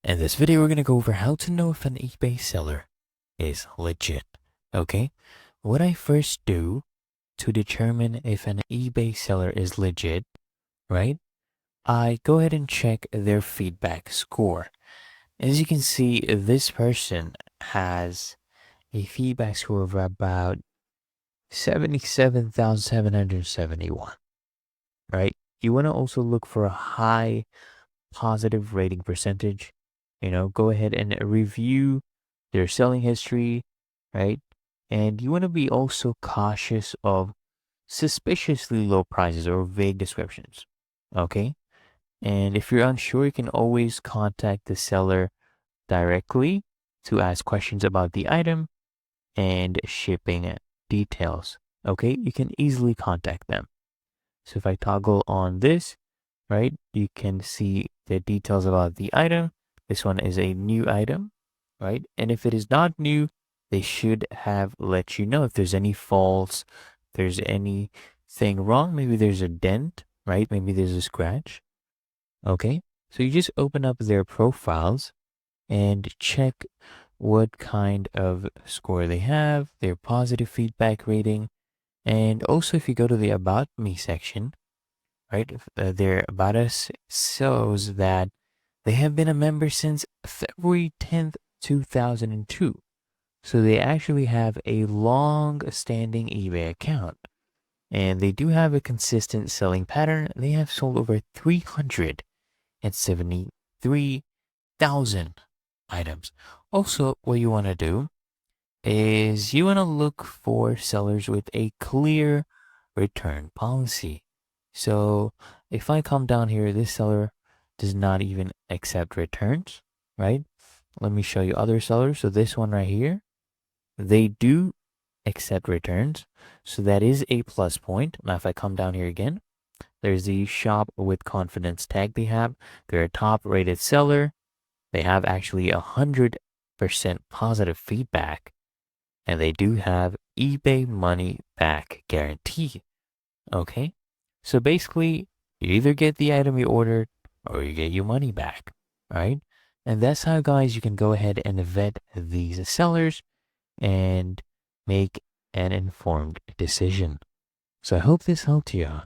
In this video, we're going to go over how to know if an eBay seller is legit. Okay, what I first do to determine if an eBay seller is legit, right? I go ahead and check their feedback score. As you can see, this person has a feedback score of about 77,771, right? You want to also look for a high positive rating percentage. Go ahead and review their selling history, right? And you want to be also cautious of suspiciously low prices or vague descriptions. Okay. And if you're unsure, you can always contact the seller directly to ask questions about the item and shipping details. Okay. You can easily contact them. So if I toggle on this, right, you can see the details about the item. This one is a new item, right? And if it is not new, they should have let you know if there's any faults, if there's anything wrong. Maybe there's a dent, right? Maybe there's a scratch. Okay. So you just open up their profiles and check what kind of score they have, their positive feedback rating. And also, if you go to the About Me section, right, their About Us shows that they have been a member since February 10th, 2002. So they actually have a long-standing eBay account. And they do have a consistent selling pattern. They have sold over 373,000 items. Also, what you want to do is you want to look for sellers with a clear return policy. So if I come down here, this seller does not even accept returns, right? Let me show you other sellers. So this one right here, they do accept returns. So that is a plus point. Now, if I come down here again, there's the shop with confidence tag they have. They're a top rated seller. They have actually 100% positive feedback. And they do have eBay money back guarantee. Okay. So basically, you either get the item you ordered or you get your money back, right? And that's how, guys, you can go ahead and vet these sellers and make an informed decision. So I hope this helped you.